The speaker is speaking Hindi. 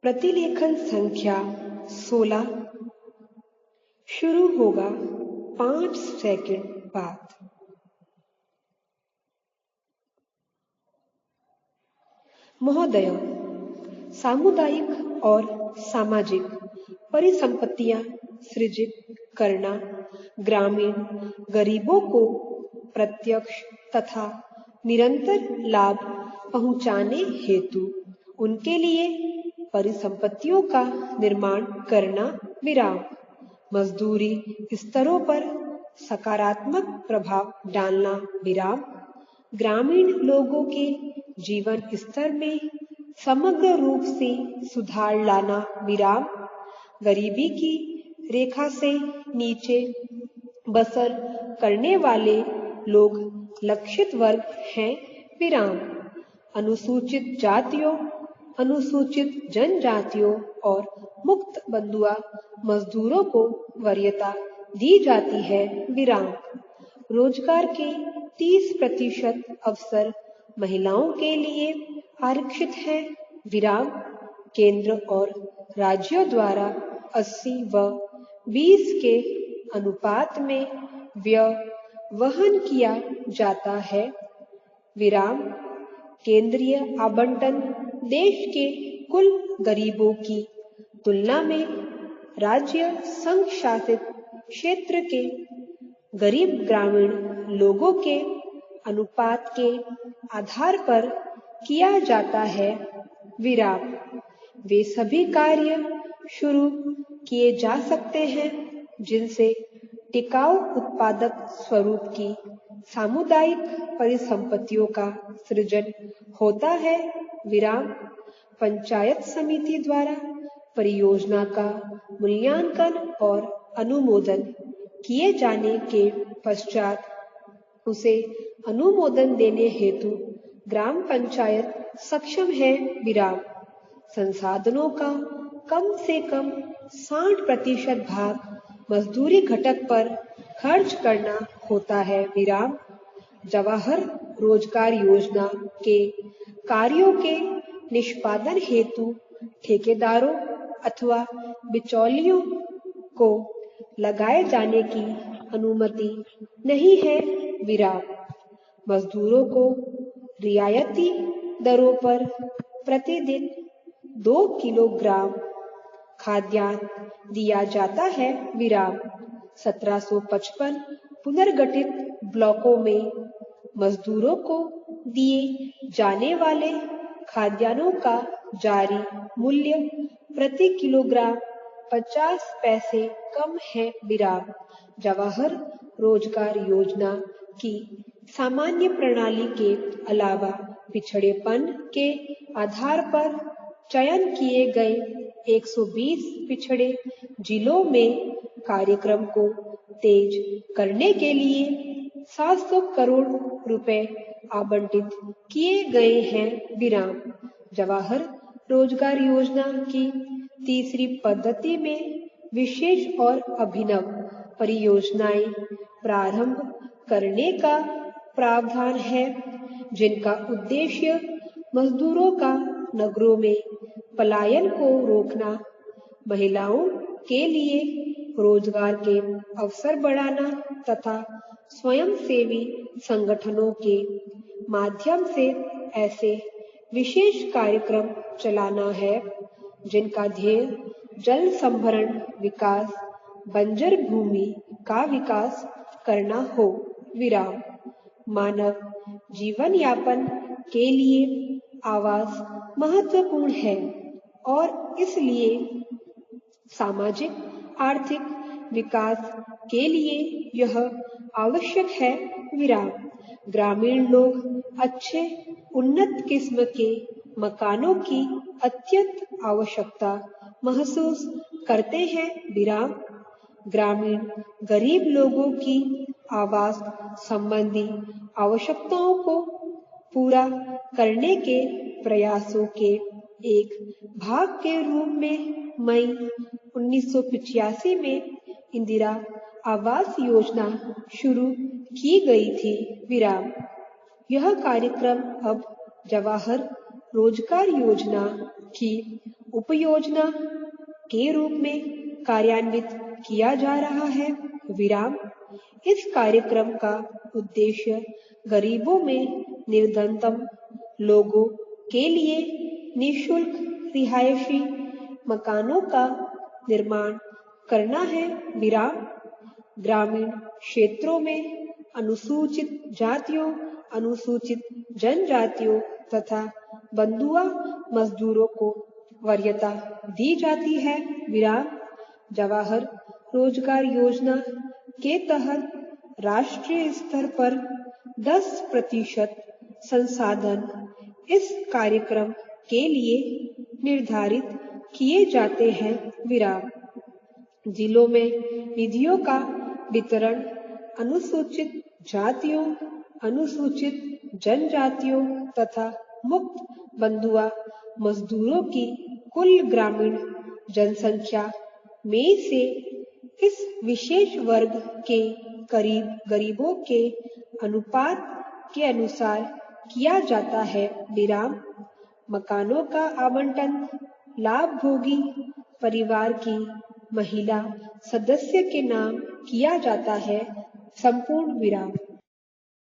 प्रतिलेखन संख्या 16 शुरू होगा 5 सेकंड बाद। महोदय, सामुदायिक और सामाजिक परिसंपत्तियां सृजित करना ग्रामीण गरीबों को प्रत्यक्ष तथा निरंतर लाभ पहुंचाने हेतु उनके लिए परिसंपत्तियों का निर्माण करना विराम। मजदूरी स्तरों पर सकारात्मक प्रभाव डालना विराम। ग्रामीण लोगों के जीवन स्तर में समग्र रूप से सुधार लाना विराम। गरीबी की रेखा से नीचे बसर करने वाले लोग लक्षित वर्ग हैं विराम। अनुसूचित जातियों, अनुसूचित जनजातियों और मुक्त बंधुआ मजदूरों को वरीयता दी जाती है विराम। रोजगार के 30% अवसर महिलाओं के लिए आरक्षित है विराम। केंद्र और राज्यों द्वारा 80 व 20 के अनुपात में व्यय वहन किया जाता है विराम। केंद्रीय आवंटन देश के कुल गरीबों की तुलना में राज्य संघ शासित क्षेत्र के गरीब ग्रामीण लोगों के अनुपात के आधार पर किया जाता है विराम। वे सभी कार्य शुरू किए जा सकते हैं जिनसे टिकाऊ उत्पादक स्वरूप की सामुदायिक परिसंपत्तियों का सृजन होता है विराम। पंचायत समिति द्वारा परियोजना का मूल्यांकन और अनुमोदन किए जाने के पश्चात उसे अनुमोदन देने हेतु ग्राम पंचायत सक्षम है विराम। संसाधनों का कम से कम 60% भाग मजदूरी घटक पर खर्च करना होता है विराम। जवाहर रोजगार योजना के कार्यों के निष्पादन हेतु ठेकेदारों अथवा बिचौलियों को लगाए जाने की अनुमति नहीं है विराम। मजदूरों को रियायती दरों पर प्रतिदिन 2 किलोग्राम खाद्यान्न दिया जाता है विराम। 1755 पुनर्गठित ब्लॉकों में मजदूरों को दिए जाने वाले खाद्यान्नों का जारी मूल्य प्रति किलोग्राम 50 पैसे कम है विराम। जवाहर रोजगार योजना की सामान्य प्रणाली के अलावा पिछड़ेपन के आधार पर चयन किए गए 120 पिछड़े जिलों में कार्यक्रम को तेज करने के लिए 700 करोड़ रुपए आवंटित किए गए हैं विराम। जवाहर रोजगार योजना की तीसरी पद्धति में विशेष और अभिनव परियोजनाएं प्रारंभ करने का प्रावधान है जिनका उद्देश्य मजदूरों का नगरों में पलायन को रोकना, महिलाओं के लिए रोजगार के अवसर बढ़ाना तथा स्वयंसेवी संगठनों के माध्यम से ऐसे विशेष कार्यक्रम चलाना है जिनका ध्येय जल संभरण विकास, बंजर भूमि का विकास करना हो विराम। मानव जीवन यापन के लिए आवास महत्वपूर्ण है और इसलिए सामाजिक आर्थिक विकास के लिए यह आवश्यक है विराम। ग्रामीण लोग अच्छे उन्नत किस्म के मकानों की अत्यंत आवश्यकता महसूस करते हैं विराम। ग्रामीण गरीब लोगों की आवास संबंधी आवश्यकताओं को पूरा करने के प्रयासों के एक भाग के रूप में मई 1985 में इंदिरा आवास योजना शुरू की गई थी विराम। यह कार्यक्रम अब जवाहर रोजगार योजना की उपयोजना के रूप में कार्यान्वित किया जा रहा है। विराम। इस कार्यक्रम का उद्देश्य गरीबों में निर्धनतम लोगों के लिए निःशुल्क रिहायशी मकानों का निर्माण करना है। विराम। ग्रामीण क्षेत्रों में अनुसूचित जातियों, अनुसूचित जनजातियों तथा बंधुआ मजदूरों को वरीयता दी जाती है। विराम। जवाहर रोजगार योजना के तहत राष्ट्रीय स्तर पर 10% संसाधन इस कार्यक्रम के लिए निर्धारित किए जाते हैं। विराम। जिलों में निधियों का वितरण अनुसूचित जातियों, अनुसूचित जनजातियों तथा मुक्त बंधुआ मजदूरों की कुल ग्रामीण जनसंख्या में से इस विशेष वर्ग के करीब गरीबों के अनुपात के अनुसार किया जाता है। विराम। मकानों का आवंटन लाभभोगी परिवार की महिला सदस्य के नाम किया जाता है। संपूर्ण विराम।